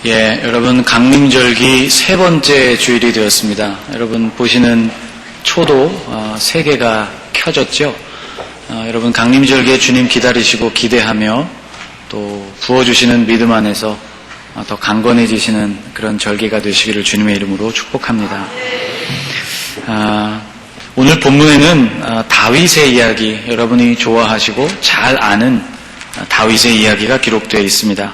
여러분 강림절기 세 번째 주일이 되었습니다. 여러분 보시는 초도 3개가 켜졌죠. 여러분 강림절기에 주님 기다리시고 기대하며 또 부어주시는 믿음 안에서 더 강건해지시는 그런 절기가 되시기를 주님의 이름으로 축복합니다. 오늘 본문에는 다윗의 이야기, 여러분이 좋아하시고 잘 아는 다윗의 이야기가 기록되어 있습니다.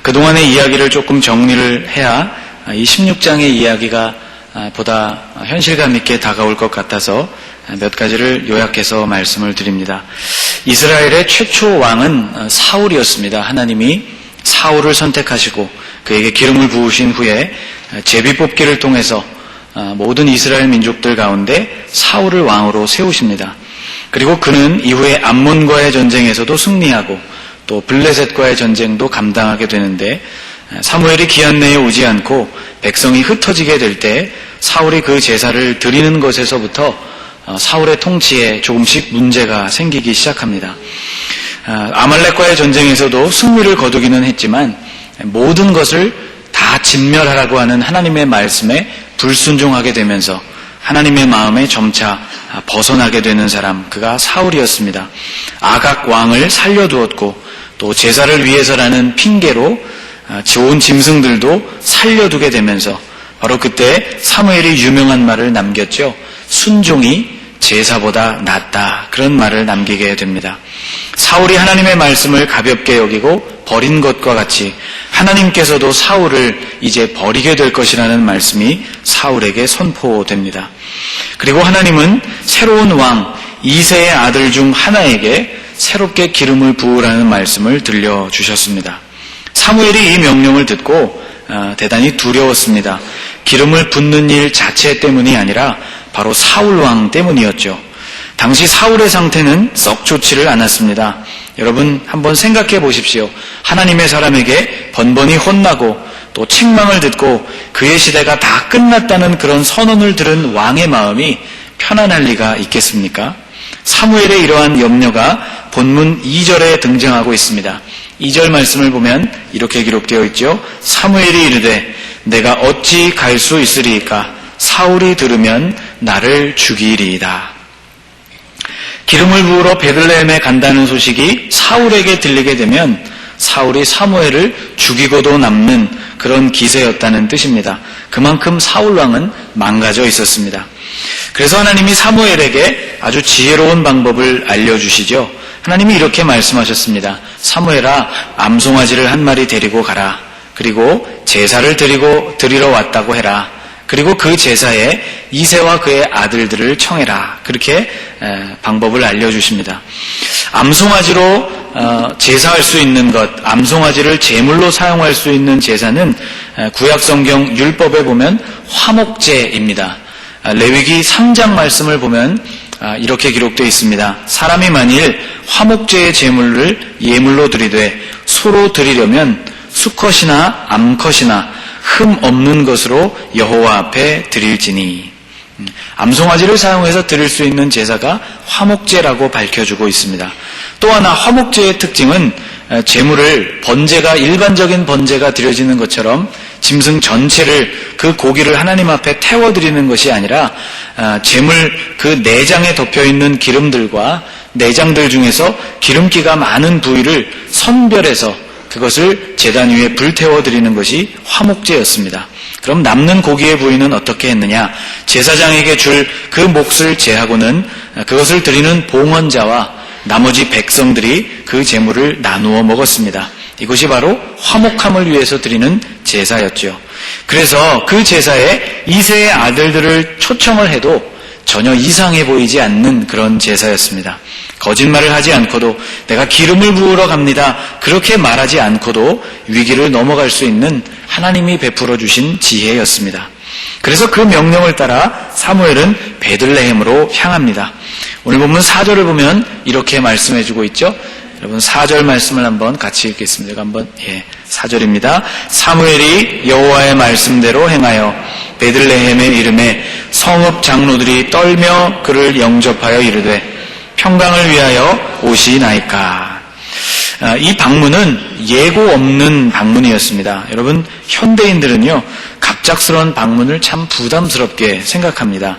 그동안의 이야기를 조금 정리를 해야 이 16장의 이야기가 보다 현실감 있게 다가올 것 같아서 몇 가지를 요약해서 말씀을 드립니다. 이스라엘의 최초 왕은 사울이었습니다. 하나님이 사울을 선택하시고 그에게 기름을 부으신 후에 제비 뽑기를 통해서 모든 이스라엘 민족들 가운데 사울을 왕으로 세우십니다. 그리고 그는 이후에 암몬과의 전쟁에서도 승리하고 또 블레셋과의 전쟁도 감당하게 되는데 사무엘이 기한 내에 오지 않고 백성이 흩어지게 될 때 사울이 그 제사를 드리는 것에서부터 사울의 통치에 조금씩 문제가 생기기 시작합니다. 아말렉과의 전쟁에서도 승리를 거두기는 했지만 모든 것을 다 진멸하라고 하는 하나님의 말씀에 불순종하게 되면서 하나님의 마음에 점차 벗어나게 되는 사람, 그가 사울이었습니다. 아각 왕을 살려두었고 또 제사를 위해서라는 핑계로 좋은 짐승들도 살려두게 되면서 바로 그때 사무엘이 유명한 말을 남겼죠. 순종이 제사보다 낫다, 그런 말을 남기게 됩니다. 사울이 하나님의 말씀을 가볍게 여기고 버린 것과 같이 하나님께서도 사울을 이제 버리게 될 것이라는 말씀이 사울에게 선포됩니다. 그리고 하나님은 새로운 왕 이새의 아들 중 하나에게 새롭게 기름을 부으라는 말씀을 들려주셨습니다. 사무엘이 이 명령을 듣고 대단히 두려웠습니다. 기름을 붓는 일 자체 때문이 아니라 바로 사울 왕 때문이었죠. 당시 사울의 상태는 썩 좋지를 않았습니다. 여러분 한번 생각해 보십시오. 하나님의 사람에게 번번이 혼나고 또 책망을 듣고 그의 시대가 다 끝났다는 그런 선언을 들은 왕의 마음이 편안할 리가 있겠습니까? 사무엘의 이러한 염려가 본문 2절에 등장하고 있습니다. 2절 말씀을 보면 이렇게 기록되어 있죠. 사무엘이 이르되 내가 어찌 갈 수 있으리이까? 사울이 들으면 나를 죽이리이다. 기름을 부으러 베들레헴에 간다는 소식이 사울에게 들리게 되면 사울이 사무엘을 죽이고도 남는 그런 기세였다는 뜻입니다. 그만큼 사울 왕은 망가져 있었습니다. 그래서 하나님이 사무엘에게 아주 지혜로운 방법을 알려주시죠. 하나님이 이렇게 말씀하셨습니다. 사무엘아, 암송아지를 한 마리 데리고 가라. 그리고 제사를 드리러 왔다고 해라. 그리고 그 제사에 이새와 그의 아들들을 청해라. 그렇게 방법을 알려주십니다. 암송아지로 제사할 수 있는 것, 암송아지를 제물로 사용할 수 있는 제사는 구약성경 율법에 보면 화목제입니다. 레위기 3장 말씀을 보면 이렇게 기록되어 있습니다. 사람이 만일 화목제의 제물을 예물로 드리되 소로 드리려면 수컷이나 암컷이나 흠 없는 것으로 여호와 앞에 드릴지니. 암송아지를 사용해서 드릴 수 있는 제사가 화목제라고 밝혀주고 있습니다. 또 하나 화목제의 특징은 제물을 번제가 일반적인 번제가 드려지는 것처럼 짐승 전체를 그 고기를 하나님 앞에 태워드리는 것이 아니라 제물 그 내장에 덮여있는 기름들과 내장들 중에서 기름기가 많은 부위를 선별해서 그것을 제단 위에 불태워드리는 것이 화목제였습니다. 그럼 남는 고기의 부위는 어떻게 했느냐? 제사장에게 줄 그 몫을 제하고는 그것을 드리는 봉헌자와 나머지 백성들이 그 제물을 나누어 먹었습니다. 이것이 바로 화목함을 위해서 드리는 제사였죠. 그래서 그 제사에 이새의 아들들을 초청을 해도 전혀 이상해 보이지 않는 그런 제사였습니다. 거짓말을 하지 않고도 내가 기름을 부으러 갑니다. 그렇게 말하지 않고도 위기를 넘어갈 수 있는 하나님이 베풀어 주신 지혜였습니다. 그래서 그 명령을 따라 사무엘은 베들레헴으로 향합니다. 오늘 본문 4절을 보면 이렇게 말씀해 주고 있죠. 여러분 4절 말씀을 한번 같이 읽겠습니다. 한번 4절입니다. 사무엘이 여호와의 말씀대로 행하여 베들레헴에 이르매 성읍 장로들이 떨며 그를 영접하여 이르되 평강을 위하여 오시나이까. 이 방문은 예고 없는 방문이었습니다. 여러분, 현대인들은요, 갑작스러운 방문을 참 부담스럽게 생각합니다.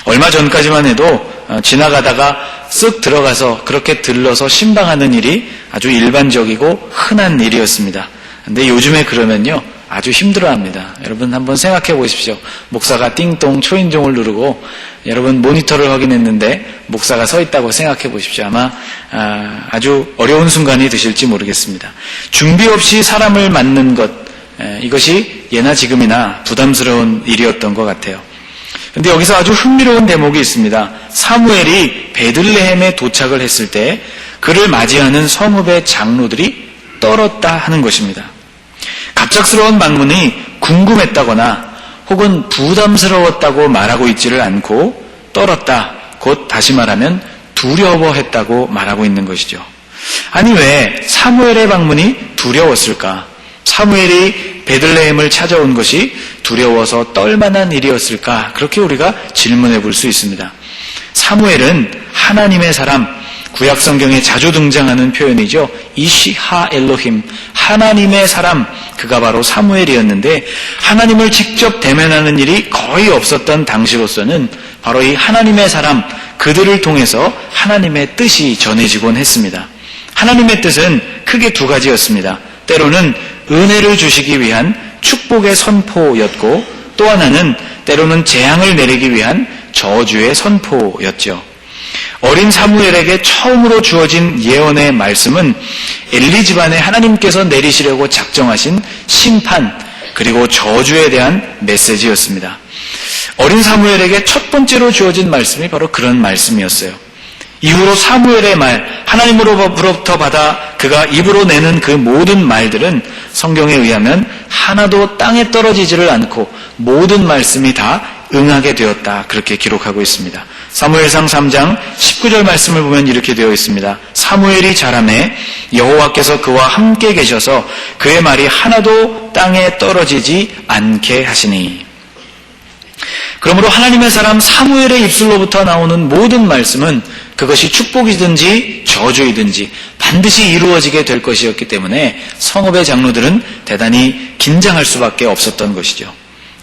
얼마 전까지만 해도 지나가다가 쓱 들어가서 그렇게 들러서 신방하는 일이 아주 일반적이고 흔한 일이었습니다. 근데 요즘에 그러면요, 아주 힘들어합니다. 여러분 한번 생각해 보십시오. 목사가 띵동 초인종을 누르고 여러분 모니터를 확인했는데 목사가 서 있다고 생각해 보십시오. 아마 아주 어려운 순간이 되실지 모르겠습니다. 준비 없이 사람을 만난 것, 이것이 예나 지금이나 부담스러운 일이었던 것 같아요. 근데 여기서 아주 흥미로운 대목이 있습니다. 사무엘이 베들레헴에 도착을 했을 때 그를 맞이하는 성읍의 장로들이 떨었다 하는 것입니다. 갑작스러운 방문이 궁금했다거나 혹은 부담스러웠다고 말하고 있지를 않고 떨었다, 곧 다시 말하면 두려워했다고 말하고 있는 것이죠. 아니 왜 사무엘의 방문이 두려웠을까? 사무엘이 베들레헴을 찾아온 것이 두려워서 떨만한 일이었을까? 그렇게 우리가 질문해 볼 수 있습니다. 사무엘은 하나님의 사람, 구약 성경에 자주 등장하는 표현이죠. 이시하 엘로힘, 하나님의 사람, 그가 바로 사무엘이었는데 하나님을 직접 대면하는 일이 거의 없었던 당시로서는 바로 이 하나님의 사람, 그들을 통해서 하나님의 뜻이 전해지곤 했습니다. 하나님의 뜻은 크게 두 가지였습니다. 때로는 은혜를 주시기 위한 축복의 선포였고 또 하나는 때로는 재앙을 내리기 위한 저주의 선포였죠. 어린 사무엘에게 처음으로 주어진 예언의 말씀은 엘리 집안에 하나님께서 내리시려고 작정하신 심판 그리고 저주에 대한 메시지였습니다. 어린 사무엘에게 첫 번째로 주어진 말씀이 바로 그런 말씀이었어요. 이후로 사무엘의 말, 하나님으로부터 받아 그가 입으로 내는 그 모든 말들은 성경에 의하면 하나도 땅에 떨어지지를 않고 모든 말씀이 다 응하게 되었다. 그렇게 기록하고 있습니다. 사무엘상 3장 19절 말씀을 보면 이렇게 되어 있습니다. 사무엘이 자라매 여호와께서 그와 함께 계셔서 그의 말이 하나도 땅에 떨어지지 않게 하시니. 그러므로 하나님의 사람 사무엘의 입술로부터 나오는 모든 말씀은 그것이 축복이든지 저주이든지 반드시 이루어지게 될 것이었기 때문에 성읍의 장로들은 대단히 긴장할 수밖에 없었던 것이죠.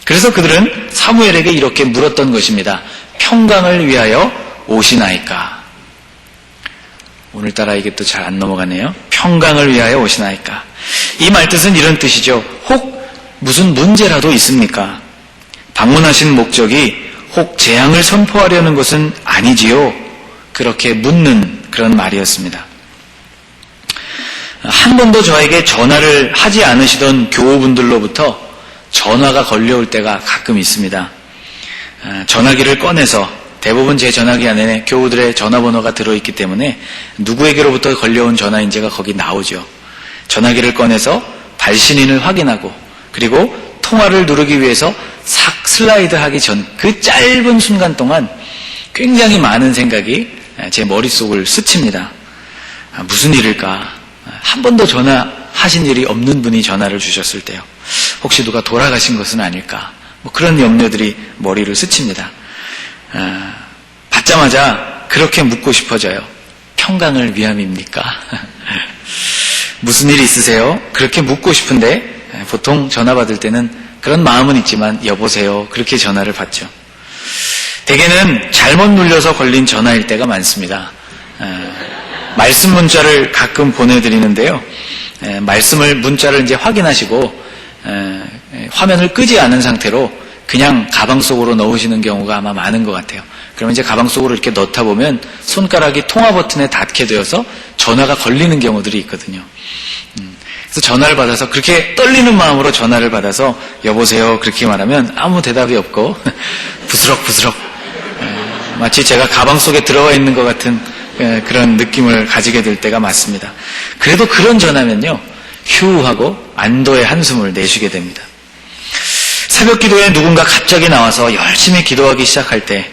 그래서 그들은 사무엘에게 이렇게 물었던 것입니다. 평강을 위하여 오시나이까? 오늘따라 이게 또 잘 안 넘어가네요. 평강을 위하여 오시나이까? 이 말뜻은 이런 뜻이죠. 혹 무슨 문제라도 있습니까? 방문하신 목적이 혹 재앙을 선포하려는 것은 아니지요? 그렇게 묻는 그런 말이었습니다. 한 번도 저에게 전화를 하지 않으시던 교우분들로부터 전화가 걸려올 때가 가끔 있습니다. 전화기를 꺼내서 대부분 제 전화기 안에 교우들의 전화번호가 들어있기 때문에 누구에게로부터 걸려온 전화인지가 거기 나오죠. 전화기를 꺼내서 발신인을 확인하고 그리고 통화를 누르기 위해서 싹 슬라이드 하기 전 그 짧은 순간 동안 굉장히 많은 생각이 제 머릿속을 스칩니다. 무슨 일일까? 한 번도 전화하신 일이 없는 분이 전화를 주셨을 때요. 혹시 누가 돌아가신 것은 아닐까? 그런 염려들이 머리를 스칩니다. 받자마자 그렇게 묻고 싶어져요. 평강을 위함입니까? 무슨 일이 있으세요? 그렇게 묻고 싶은데 보통 전화 받을 때는 그런 마음은 있지만 여보세요. 그렇게 전화를 받죠. 대개는 잘못 눌려서 걸린 전화일 때가 많습니다. 말씀 문자를 가끔 보내드리는데요. 문자를 이제 확인하시고 화면을 끄지 않은 상태로 그냥 가방 속으로 넣으시는 경우가 아마 많은 것 같아요. 그러면 이제 가방 속으로 이렇게 넣다 보면 손가락이 통화 버튼에 닿게 되어서 전화가 걸리는 경우들이 있거든요. 그래서 전화를 받아서 그렇게 떨리는 마음으로 전화를 받아서 여보세요 그렇게 말하면 아무 대답이 없고 부스럭부스럭 마치 제가 가방 속에 들어가 있는 것 같은 그런 느낌을 가지게 될 때가 많습니다. 그래도 그런 전화면요 휴하고 안도의 한숨을 내쉬게 됩니다. 새벽 기도에 누군가 갑자기 나와서 열심히 기도하기 시작할 때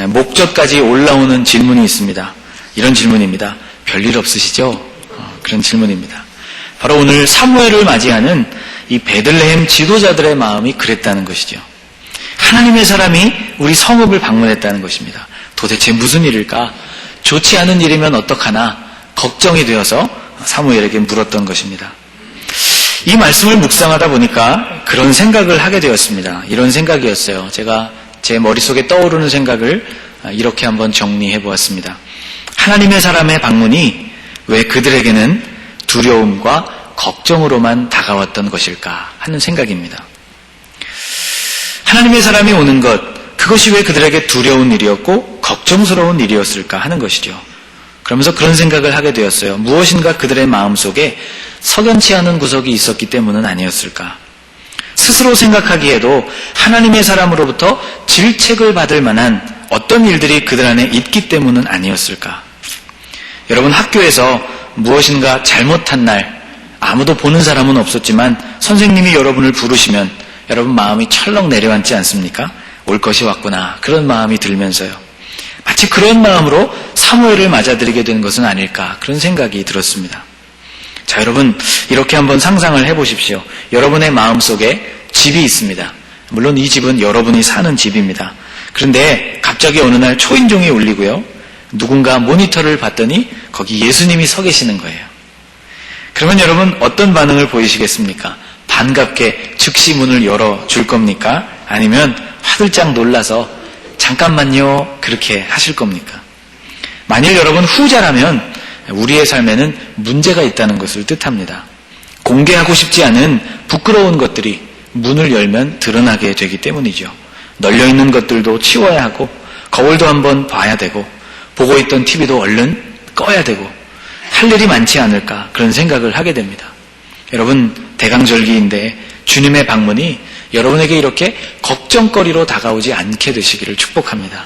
목젖까지 올라오는 질문이 있습니다. 이런 질문입니다. 별일 없으시죠? 그런 질문입니다. 바로 오늘 사무엘을 맞이하는 이 베들레헴 지도자들의 마음이 그랬다는 것이죠. 하나님의 사람이 우리 성읍을 방문했다는 것입니다. 도대체 무슨 일일까? 좋지 않은 일이면 어떡하나 걱정이 되어서 사무엘에게 물었던 것입니다. 이 말씀을 묵상하다 보니까 그런 생각을 하게 되었습니다. 이런 생각이었어요. 제가 제 머릿속에 떠오르는 생각을 이렇게 한번 정리해 보았습니다. 하나님의 사람의 방문이 왜 그들에게는 두려움과 걱정으로만 다가왔던 것일까 하는 생각입니다. 하나님의 사람이 오는 것, 그것이 왜 그들에게 두려운 일이었고 걱정스러운 일이었을까 하는 것이죠. 그러면서 그런 생각을 하게 되었어요. 무엇인가 그들의 마음속에 석연치 않은 구석이 있었기 때문은 아니었을까. 스스로 생각하기에도 하나님의 사람으로부터 질책을 받을 만한 어떤 일들이 그들 안에 있기 때문은 아니었을까. 여러분, 학교에서 무엇인가 잘못한 날 아무도 보는 사람은 없었지만 선생님이 여러분을 부르시면 여러분 마음이 철렁 내려앉지 않습니까? 올 것이 왔구나, 그런 마음이 들면서요. 마치 그런 마음으로 사무엘을 맞아들이게 된 것은 아닐까, 그런 생각이 들었습니다. 자, 여러분, 이렇게 한번 상상을 해보십시오. 여러분의 마음속에 집이 있습니다. 물론 이 집은 여러분이 사는 집입니다. 그런데 갑자기 어느 날 초인종이 울리고요, 누군가 모니터를 봤더니 거기 예수님이 서 계시는 거예요. 그러면 여러분 어떤 반응을 보이시겠습니까? 반갑게 즉시 문을 열어줄 겁니까? 아니면 화들짝 놀라서 잠깐만요, 그렇게 하실 겁니까? 만일 여러분 후자라면 우리의 삶에는 문제가 있다는 것을 뜻합니다. 공개하고 싶지 않은 부끄러운 것들이 문을 열면 드러나게 되기 때문이죠. 널려있는 것들도 치워야 하고, 거울도 한번 봐야 되고, 보고 있던 TV도 얼른 꺼야 되고, 할 일이 많지 않을까, 그런 생각을 하게 됩니다. 여러분, 대강절기인데 주님의 방문이 여러분에게 이렇게 걱정거리로 다가오지 않게 되시기를 축복합니다.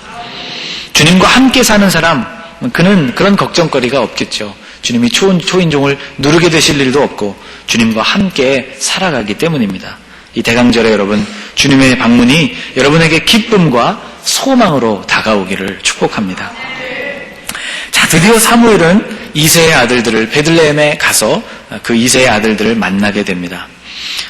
주님과 함께 사는 사람, 그는 그런 걱정거리가 없겠죠. 주님이 초인종을 누르게 되실 일도 없고 주님과 함께 살아가기 때문입니다. 이 대강절에 여러분, 주님의 방문이 여러분에게 기쁨과 소망으로 다가오기를 축복합니다. 자, 드디어 사무엘은 이새의 아들들을 베들레헴에 가서 그 이새의 아들들을 만나게 됩니다.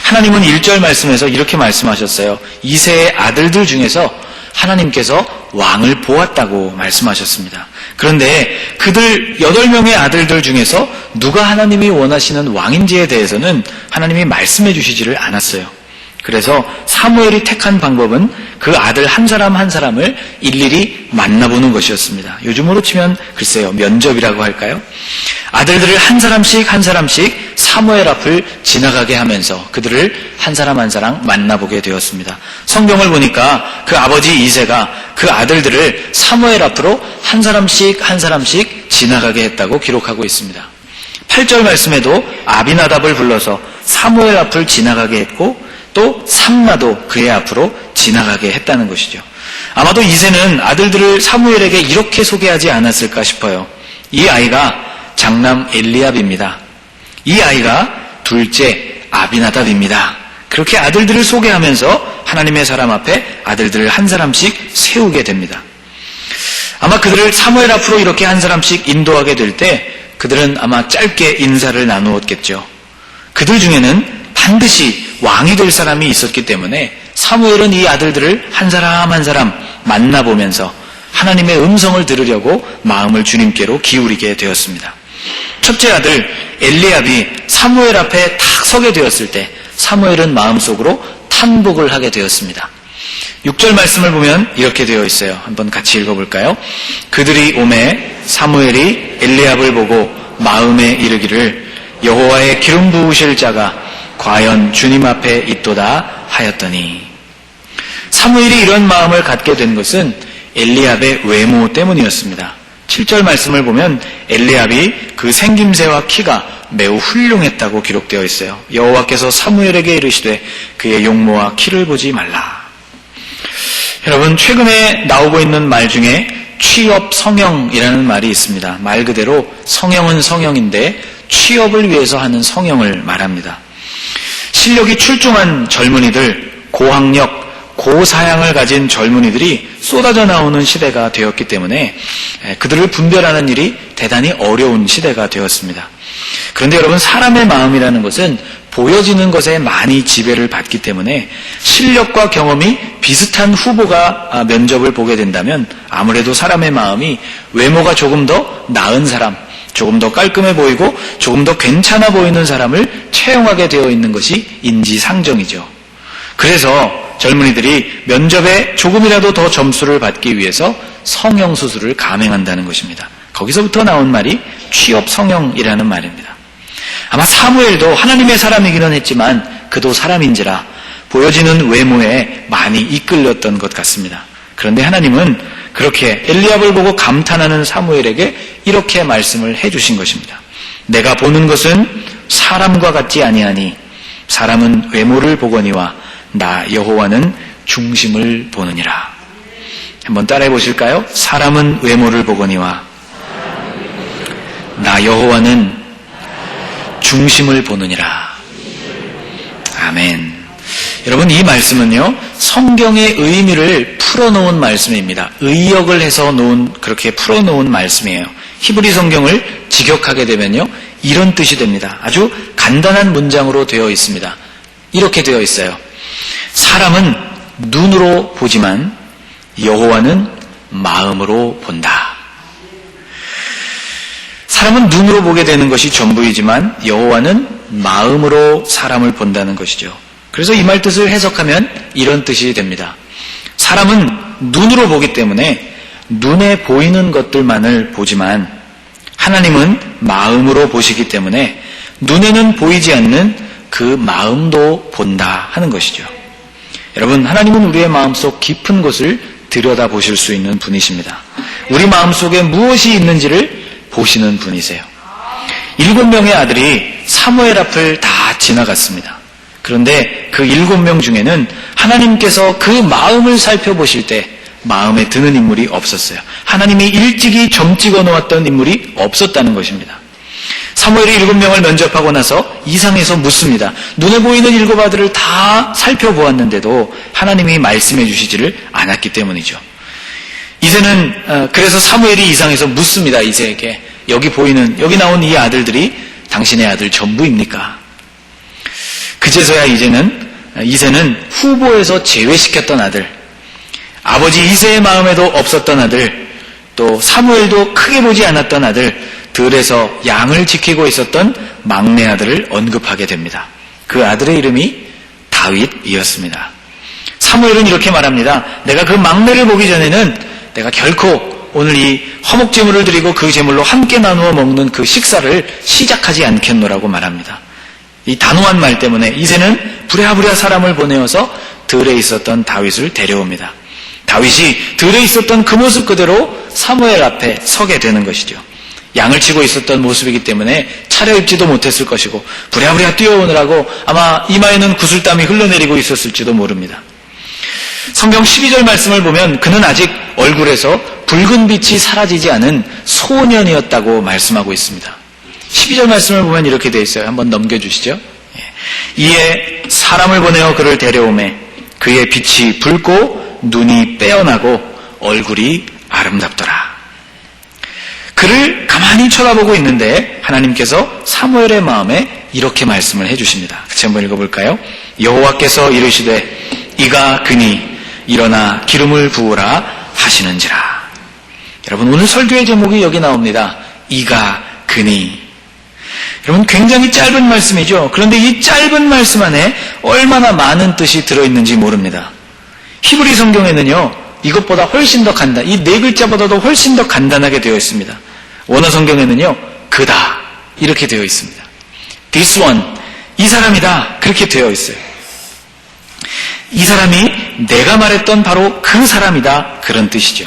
하나님은 1절 말씀에서 이렇게 말씀하셨어요. 이새의 아들들 중에서 하나님께서 왕을 보았다고 말씀하셨습니다. 그런데 그들 8명의 아들들 중에서 누가 하나님이 원하시는 왕인지에 대해서는 하나님이 말씀해 주시지를 않았어요. 그래서 사무엘이 택한 방법은 그 아들 한 사람 한 사람을 일일이 만나보는 것이었습니다. 요즘으로 치면 글쎄요, 면접이라고 할까요? 아들들을 한 사람씩 한 사람씩 사무엘 앞을 지나가게 하면서 그들을 한 사람 한 사람 만나보게 되었습니다. 성경을 보니까 그 아버지 이새가 그 아들들을 사무엘 앞으로 한 사람씩 한 사람씩 지나가게 했다고 기록하고 있습니다. 8절 말씀에도 아비나답을 불러서 사무엘 앞을 지나가게 했고 또 삼마도 그의 앞으로 지나가게 했다는 것이죠. 아마도 이새는 아들들을 사무엘에게 이렇게 소개하지 않았을까 싶어요. 이 아이가 장남 엘리압입니다. 이 아이가 둘째 아비나답입니다. 그렇게 아들들을 소개하면서 하나님의 사람 앞에 아들들을 한 사람씩 세우게 됩니다. 아마 그들을 사무엘 앞으로 이렇게 한 사람씩 인도하게 될 때 그들은 아마 짧게 인사를 나누었겠죠. 그들 중에는 반드시 왕이 될 사람이 있었기 때문에 사무엘은 이 아들들을 한 사람 한 사람 만나보면서 하나님의 음성을 들으려고 마음을 주님께로 기울이게 되었습니다. 첫째 아들 엘리압이 사무엘 앞에 탁 서게 되었을 때 사무엘은 마음속으로 탄복을 하게 되었습니다. 6절 말씀을 보면 이렇게 되어 있어요. 한번 같이 읽어볼까요? 그들이 오매 사무엘이 엘리압을 보고 마음에 이르기를 여호와의 기름 부으실 자가 과연 주님 앞에 있도다 하였더니, 사무엘이 이런 마음을 갖게 된 것은 엘리압의 외모 때문이었습니다. 7절 말씀을 보면 엘리압이 그 생김새와 키가 매우 훌륭했다고 기록되어 있어요. 여호와께서 사무엘에게 이르시되 그의 용모와 키를 보지 말라. 여러분, 최근에 나오고 있는 말 중에 취업 성형이라는 말이 있습니다. 말 그대로 성형은 성형인데 취업을 위해서 하는 성형을 말합니다. 실력이 출중한 젊은이들, 고학력, 고사양을 가진 젊은이들이 쏟아져 나오는 시대가 되었기 때문에 그들을 분별하는 일이 대단히 어려운 시대가 되었습니다. 그런데 여러분, 사람의 마음이라는 것은 보여지는 것에 많이 지배를 받기 때문에 실력과 경험이 비슷한 후보가 면접을 보게 된다면 아무래도 사람의 마음이 외모가 조금 더 나은 사람, 조금 더 깔끔해 보이고 조금 더 괜찮아 보이는 사람을 채용하게 되어 있는 것이 인지상정이죠. 그래서 젊은이들이 면접에 조금이라도 더 점수를 받기 위해서 성형수술을 감행한다는 것입니다. 거기서부터 나온 말이 취업 성형이라는 말입니다. 아마 사무엘도 하나님의 사람이기는 했지만 그도 사람인지라 보여지는 외모에 많이 이끌렸던 것 같습니다. 그런데 하나님은 그렇게 엘리압을 보고 감탄하는 사무엘에게 이렇게 말씀을 해주신 것입니다. 내가 보는 것은 사람과 같지 아니하니 사람은 외모를 보거니와 나 여호와는 중심을 보느니라. 한번 따라해 보실까요? 사람은 외모를 보거니와 나 여호와는 중심을 보느니라. 아멘. 여러분, 이 말씀은요, 성경의 의미를 풀어놓은 말씀입니다. 의역을 해서 그렇게 풀어놓은 말씀이에요. 히브리 성경을 직역하게 되면요, 이런 뜻이 됩니다. 아주 간단한 문장으로 되어 있습니다. 이렇게 되어 있어요. 사람은 눈으로 보지만 여호와는 마음으로 본다. 사람은 눈으로 보게 되는 것이 전부이지만 여호와는 마음으로 사람을 본다는 것이죠. 그래서 이 말 뜻을 해석하면 이런 뜻이 됩니다. 사람은 눈으로 보기 때문에 눈에 보이는 것들만을 보지만 하나님은 마음으로 보시기 때문에 눈에는 보이지 않는 그 마음도 본다 하는 것이죠. 여러분, 하나님은 우리의 마음속 깊은 곳을 들여다보실 수 있는 분이십니다. 우리 마음속에 무엇이 있는지를 보시는 분이세요. 7명의 아들이 사무엘 앞을 다 지나갔습니다. 그런데 그 7명 중에는 하나님께서 그 마음을 살펴보실 때 마음에 드는 인물이 없었어요. 하나님이 일찍이 점 찍어 놓았던 인물이 없었다는 것입니다. 사무엘이 7명을 면접하고 나서 이상해서 묻습니다. 눈에 보이는 7 아들을 다 살펴보았는데도 하나님이 말씀해 주시지를 않았기 때문이죠. 이제는 그래서 사무엘이 이상해서 묻습니다. 이새에게 여기 나온 이 아들들이 당신의 아들 전부입니까? 그제서야 이새는 후보에서 제외시켰던 아들, 아버지 이새의 마음에도 없었던 아들, 또 사무엘도 크게 보지 않았던 아들, 들에서 양을 지키고 있었던 막내 아들을 언급하게 됩니다. 그 아들의 이름이 다윗이었습니다. 사무엘은 이렇게 말합니다. 내가 그 막내를 보기 전에는 내가 결코 오늘 이 화목제물을 드리고 그 제물로 함께 나누어 먹는 그 식사를 시작하지 않겠노라고 말합니다. 이 단호한 말 때문에 이새는 부랴부랴 사람을 보내어서 들에 있었던 다윗을 데려옵니다. 다윗이 들에 있었던 그 모습 그대로 사무엘 앞에 서게 되는 것이죠. 양을 치고 있었던 모습이기 때문에 차려입지도 못했을 것이고 부랴부랴 뛰어오느라고 아마 이마에는 구슬땀이 흘러내리고 있었을지도 모릅니다. 성경 12절 말씀을 보면 그는 아직 얼굴에서 붉은 빛이 사라지지 않은 소년이었다고 말씀하고 있습니다. 12절 말씀을 보면 이렇게 되어 있어요. 한번 넘겨주시죠. 이에 사람을 보내어 그를 데려오매 그의 빛이 붉고 눈이 빼어나고 얼굴이 아름답더라. 그를 가만히 쳐다보고 있는데 하나님께서 사무엘의 마음에 이렇게 말씀을 해주십니다. 같이 한번 읽어볼까요? 여호와께서 이르시되 이가 그니 일어나 기름을 부으라 하시는지라. 여러분, 오늘 설교의 제목이 여기 나옵니다. 이가 그니. 여러분, 굉장히 짧은 말씀이죠. 그런데 이 짧은 말씀 안에 얼마나 많은 뜻이 들어있는지 모릅니다. 히브리 성경에는요, 이것보다 훨씬 더 이 4글자보다도 훨씬 더 간단하게 되어 있습니다. 원어 성경에는요, 그다 이렇게 되어 있습니다. This one, 이 사람이다 그렇게 되어 있어요. 이 사람이 내가 말했던 바로 그 사람이다 그런 뜻이죠.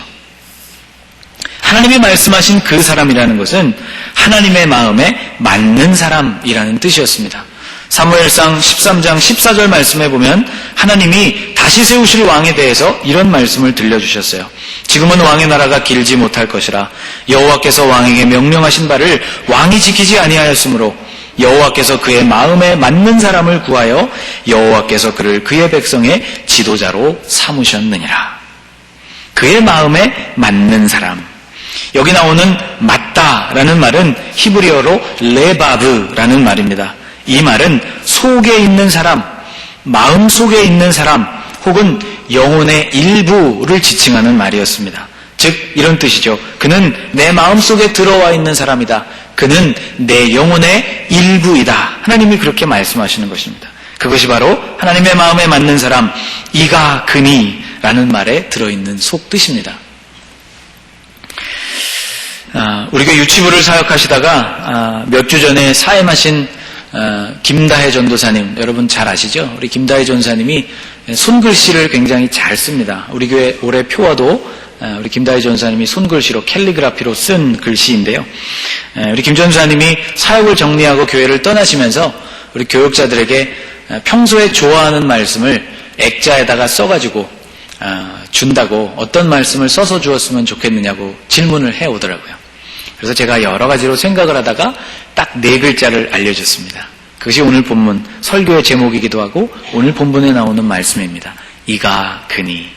하나님이 말씀하신 그 사람이라는 것은 하나님의 마음에 맞는 사람이라는 뜻이었습니다. 사무엘상 13장 14절 말씀에 보면 하나님이 다시 세우실 왕에 대해서 이런 말씀을 들려주셨어요. 지금은 왕의 나라가 길지 못할 것이라 여호와께서 왕에게 명령하신 바를 왕이 지키지 아니하였으므로 여호와께서 그의 마음에 맞는 사람을 구하여 여호와께서 그를 그의 백성의 지도자로 삼으셨느니라. 그의 마음에 맞는 사람. 여기 나오는 맞다라는 말은 히브리어로 레바브라는 말입니다. 이 말은 속에 있는 사람, 마음 속에 있는 사람 혹은 영혼의 일부를 지칭하는 말이었습니다. 즉 이런 뜻이죠. 그는 내 마음속에 들어와 있는 사람이다. 그는 내 영혼의 일부이다. 하나님이 그렇게 말씀하시는 것입니다. 그것이 바로 하나님의 마음에 맞는 사람, 이가 그니 라는 말에 들어있는 속뜻입니다. 우리 교회 유치부를 사역하시다가 몇 주 전에 사임하신 김다혜 전도사님, 여러분 잘 아시죠? 우리 김다혜 전도사님이 손글씨를 굉장히 잘 씁니다. 우리 교회 올해 표와도 우리 김다혜 전도사님이 손글씨로 캘리그라피로 쓴 글씨인데요. 우리 김 전도사님이 사역을 정리하고 교회를 떠나시면서 우리 교역자들에게 평소에 좋아하는 말씀을 액자에다가 써가지고 준다고, 어떤 말씀을 써서 주었으면 좋겠느냐고 질문을 해오더라고요. 그래서 제가 여러 가지로 생각을 하다가 딱 4글자를 알려줬습니다. 그것이 오늘 본문 설교의 제목이기도 하고 오늘 본문에 나오는 말씀입니다. 이가 그니.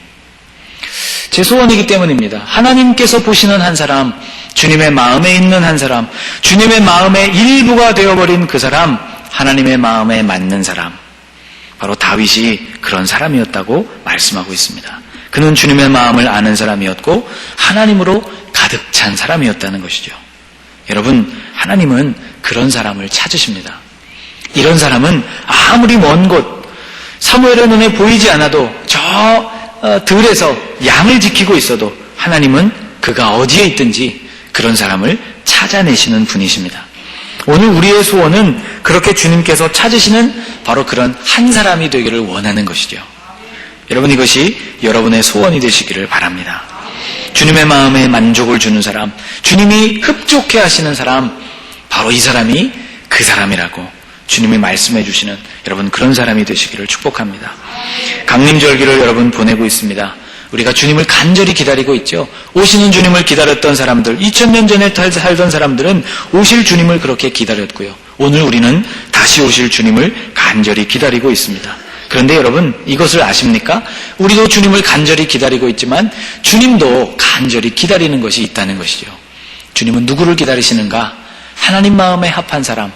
제 소원이기 때문입니다. 하나님께서 보시는 한 사람, 주님의 마음에 있는 한 사람, 주님의 마음의 일부가 되어버린 그 사람, 하나님의 마음에 맞는 사람, 바로 다윗이 그런 사람이었다고 말씀하고 있습니다. 그는 주님의 마음을 아는 사람이었고 하나님으로 가득 찬 사람이었다는 것이죠. 여러분, 하나님은 그런 사람을 찾으십니다. 이런 사람은 아무리 먼 곳, 사무엘의 눈에 보이지 않아도 저 들에서 양을 지키고 있어도 하나님은 그가 어디에 있든지 그런 사람을 찾아내시는 분이십니다. 오늘 우리의 소원은 그렇게 주님께서 찾으시는 바로 그런 한 사람이 되기를 원하는 것이죠. 여러분, 이것이 여러분의 소원이 되시기를 바랍니다. 주님의 마음에 만족을 주는 사람, 주님이 흡족해 하시는 사람, 바로 이 사람이 그 사람이라고 주님이 말씀해 주시는 여러분 그런 사람이 되시기를 축복합니다. 강림절기를 여러분 보내고 있습니다. 우리가 주님을 간절히 기다리고 있죠. 오시는 주님을 기다렸던 사람들, 2000년 전에 살던 사람들은 오실 주님을 그렇게 기다렸고요. 오늘 우리는 다시 오실 주님을 간절히 기다리고 있습니다. 그런데 여러분, 이것을 아십니까? 우리도 주님을 간절히 기다리고 있지만 주님도 간절히 기다리는 것이 있다는 것이죠. 주님은 누구를 기다리시는가? 하나님 마음에 합한 사람,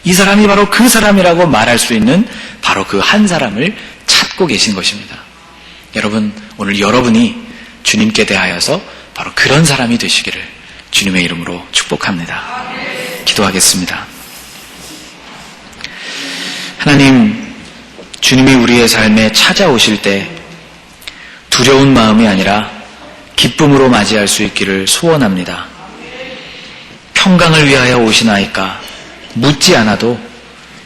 이 사람이 바로 그 사람이라고 말할 수 있는 바로 그 한 사람을 찾고 계신 것입니다. 여러분, 오늘 여러분이 주님께 대하여서 바로 그런 사람이 되시기를 주님의 이름으로 축복합니다. 기도하겠습니다. 하나님, 주님이 우리의 삶에 찾아오실 때 두려운 마음이 아니라 기쁨으로 맞이할 수 있기를 소원합니다. 평강을 위하여 오시나이까 묻지 않아도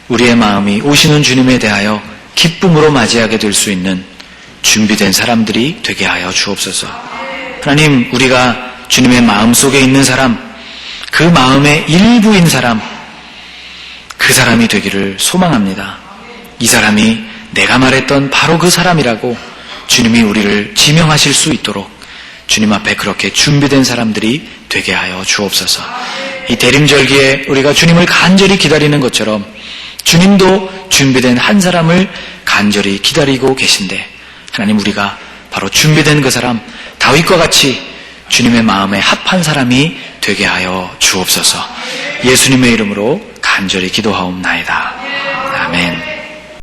우리의 마음이 오시는 주님에 대하여 기쁨으로 맞이하게 될 수 있는 준비된 사람들이 되게 하여 주옵소서. 하나님, 우리가 주님의 마음속에 있는 사람, 그 마음의 일부인 사람, 그 사람이 되기를 소망합니다. 이 사람이 내가 말했던 바로 그 사람이라고 주님이 우리를 지명하실 수 있도록 주님 앞에 그렇게 준비된 사람들이 되게 하여 주옵소서. 이 대림절기에 우리가 주님을 간절히 기다리는 것처럼 주님도 준비된 한 사람을 간절히 기다리고 계신데, 하나님, 우리가 바로 준비된 그 사람, 다윗과 같이 주님의 마음에 합한 사람이 되게 하여 주옵소서. 예수님의 이름으로 간절히 기도하옵나이다. 아멘.